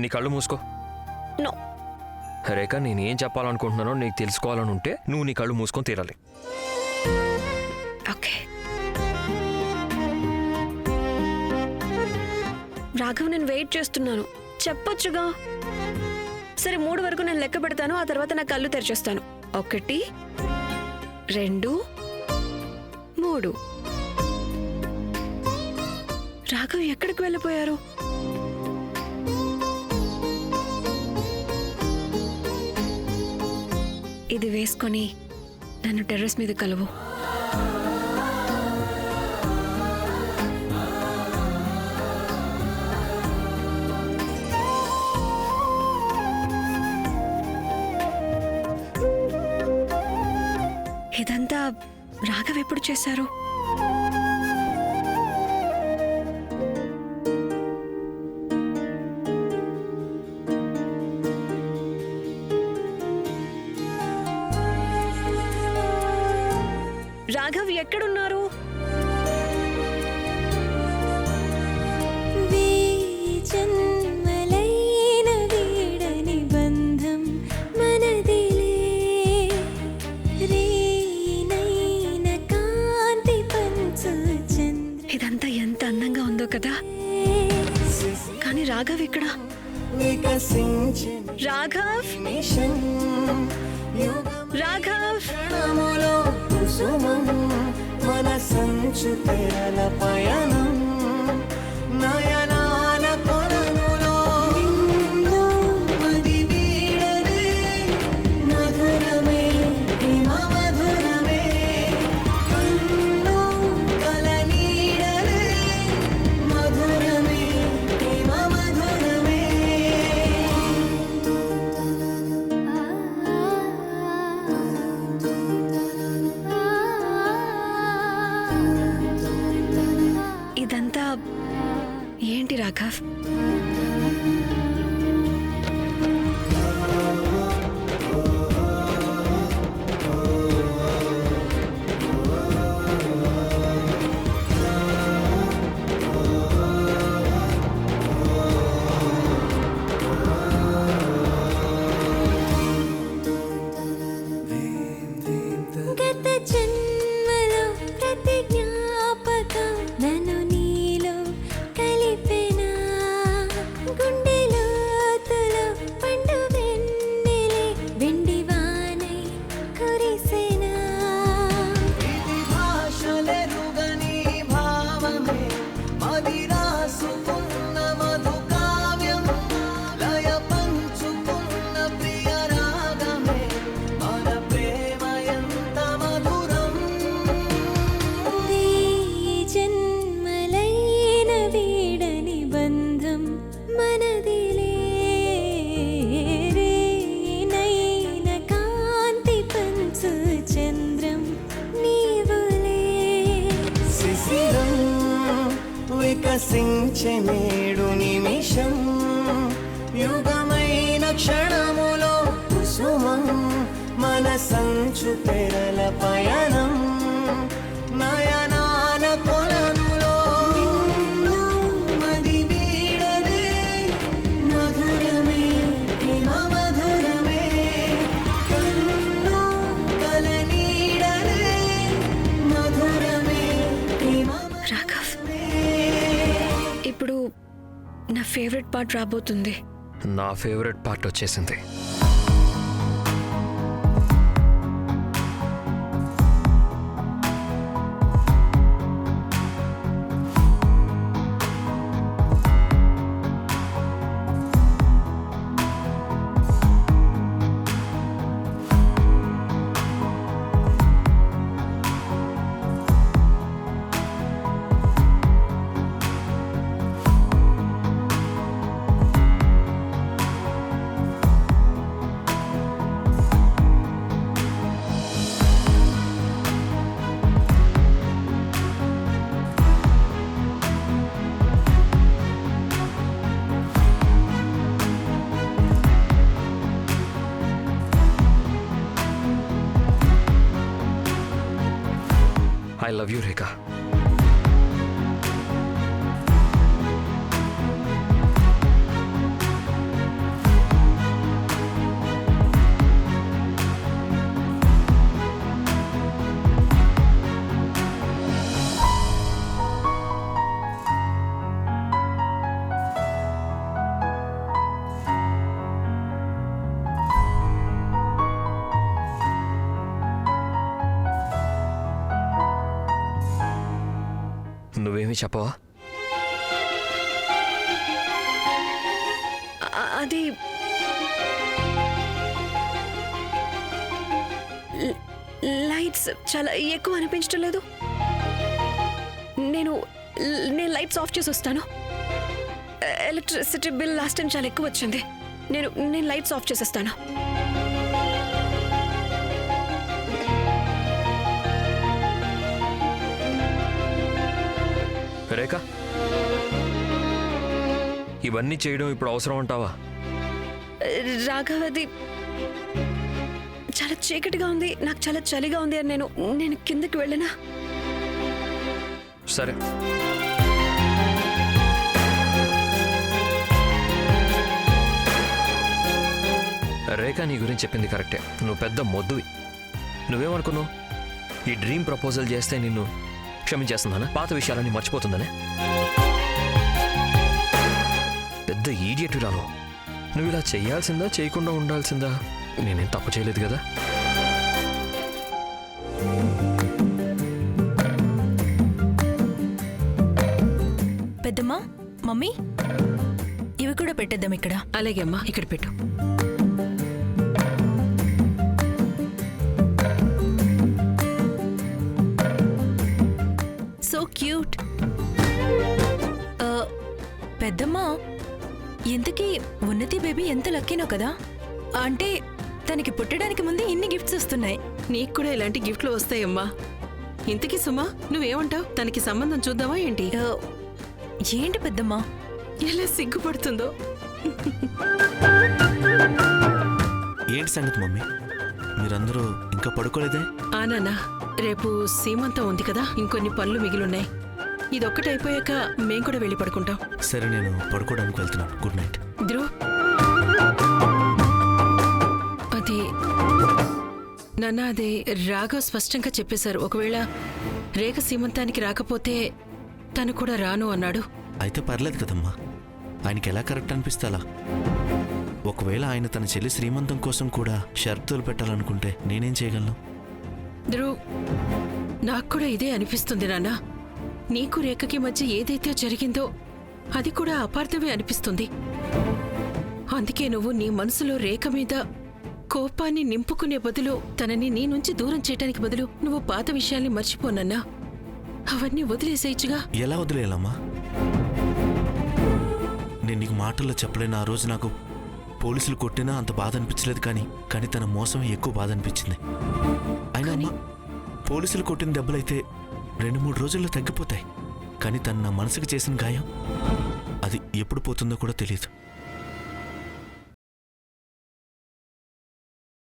నీ కళ్ళు మూసుకో. నో. రేఖ, నేనేం చెప్పాలనుకుంటున్నానో నీకు తెలుసుకోవాలని ఉంటే నువ్వు నీ కళ్ళు మూసుకొని తీరాలి. ఓకే. రాఘవ్, నేను వెయిట్ చేస్తున్నాను, చెప్పొచ్చుగా. సరే, 3 వరకు నేను లెక్క పెడతాను, ఆ తర్వాత నా కళ్ళు తెరిచేస్తాను. 1 2 3. రాఘవ్ ఎక్కడికి వెళ్ళిపోయారు? ఇది వేసుకొని నన్ను టెర్రస్ మీద కలువు. ఇదంతా రాఘవ్ ఎప్పుడు చేశారు? రాఘవ్ ఎక్కడున్నారు? ఇదంతా ఎంత అందంగా ఉందో కదా. కానీ రాఘవ్ ఇక్కడ. రాఘవ్, రాఘవ్. మన సంచు తెరల పయనం నయనాల కొలనులో మది వీడనే మధురమే ప్రేమ మధురమే కన్ను కల నీడనే మధురమే ప్రేమ మధురమే. ఇదంతా ఏంటి రాఘవ్? గత జన్మలో ప్రతి జ్ఞాపకం నన్ను నీలో కలిపెనా. గుండె లోతులో పండు వెన్నెలే వెండి వానై కురిసెనా. ఇది భాషలెరుగని భావమే మది రాసుకున్న మధు కావ్యం లయ పంచుకున్న ప్రియ రాగమే మన ప్రేమ ఎంత మధురం. ఈ జన్మలైన వీడని బంధం మనదిలే. రేనైన కాంతి పంచు చంద్రం నీవులే. శిశిరం వికసించే నేడు నిమిషం యుగమైన క్షణములో కుసుమం మన సంచు తెరల పయనం నయనాల కొలనులో మది వీడనే మధురమే ప్రేమ మధురమే కన్ను కల నీడనే మధురమే ప్రేమ రాఘవ్, ఇప్పుడు నా ఫేవరెట్ పార్ట్ రాబోతుంది. నా ఫేవరెట్ పార్ట్ వచ్చేసింది. I love you, Rekha. ఏమి చెప్పవా? అది లైట్స్ చాలా ఎక్కువ అనిపించడం లేదు. నేను లైట్స్ ఆఫ్ చేసి వస్తాను. ఎలక్ట్రిసిటీ బిల్ లాస్ట్ టైం చాలా ఎక్కువ వచ్చింది. నేను లైట్స్ ఆఫ్ చేసేస్తాను. రేఖ, ఇవన్నీ చేయడం ఇప్పుడు అవసరం అంటావా? రాఘవది చాలా చీకటిగా ఉంది, నాకు చాలా చలిగా ఉంది అని నేను కిందకి వెళ్ళనా? సరే, రేఖ నీ గురించి చెప్పింది కరెక్టే. నువ్వు పెద్ద మొద్దువి. నువ్వేమనుకున్నావు? ఈ డ్రీమ్ ప్రపోజల్ చేస్తే నిన్ను క్షమించేస్తుందనా? పాత విషయాలన్నీ మర్చిపోతుందనే? పెద్ద ఈడియట్ రాను. నువ్వు ఇలా చెయ్యాల్సిందా, చేయకుండా ఉండాల్సిందా? నేనేం తప్పు చేయలేదు కదా. పెద్దమ్మా, మమ్మీ, ఇవి కూడా పెట్టేద్దాం ఇక్కడ. అలాగే అమ్మా, ఇక్కడ పెట్టు. So cute. పెద్దమ్మా, ఇంతకీ ఉన్నతి బేబీ ఎంత లక్కీనో కదా. అంటే తనకి పుట్టడానికి ముందే ఇన్ని గిఫ్ట్స్ వస్తున్నాయి. నీకు కూడా ఇలాంటి గిఫ్ట్లు వస్తాయమ్మా. ఇంతకీ సుమా, నువ్వేమంటావు? తనకి సంబంధం చూద్దామా ఏంటి? ఏంటి పెద్దమ్మా ఎలా సిగ్గుపడుతుందో. ఏంటి సంగతి మమ్మీ? మీరందరూ ఇంకా పడుకోలేదే? నాన్న, రేపు సీమంతం ఉంది కదా, ఇంకొన్ని పనులు మిగిలిన్నాయి. ఇదొక్కటి అయిపోయాక మేం కూడా వెళ్ళి పడుకుంటాం. సరే, నేను పడుకోవడానికి వెళ్తున్నాను. Good night. ధ్రువ్, అది నాన్న, అదే రాఘవ్ స్పష్టంగా చెప్పేశారు. ఒకవేళ రేఖ సీమంతానికి రాకపోతే తను కూడా రాను అన్నాడు. అయితే పర్లేదు కదమ్మా, ఆయనకి ఎలా కరెక్ట్ అనిపిస్తే అలా. ఒకవేళ ఆయన తన చెల్లి శ్రీమంతం కోసం కూడా షరతులు పెట్టాలనుకుంటే నేనేం చేయగలను? ధ్రువ్, నాకు కూడా ఇదే అనిపిస్తుంది నాన్న. నీకు రేఖకి మధ్య ఏదైతే జరిగిందో అది కూడా అపార్థమే అనిపిస్తుంది. అందుకే నువ్వు నీ మనసులో రేఖ మీద కోపాన్ని నింపుకునే బదులు, తనని నీ నుంచి దూరం చేయడానికి బదులు నువ్వు పాత విషయాల్ని మర్చిపోనన్నా. అవన్నీ వదిలేసేయచ్చుగా. ఎలా వదిలేయాలమ్మా? నేను నీకు మాటల్లో చెప్పలేను. ఆ రోజు నాకు పోలీసులు కొట్టినా అంత బాధ అనిపించలేదు, కానీ తన మోసమే ఎక్కువ బాధ అనిపించింది. అయినా అమ్మా, పోలీసులు కొట్టిన దెబ్బలైతే 2-3 రోజుల్లో తగ్గిపోతాయి. కానీ తను నా మనసుకు చేసిన గాయం, అది ఎప్పుడు పోతుందో కూడా తెలియదు.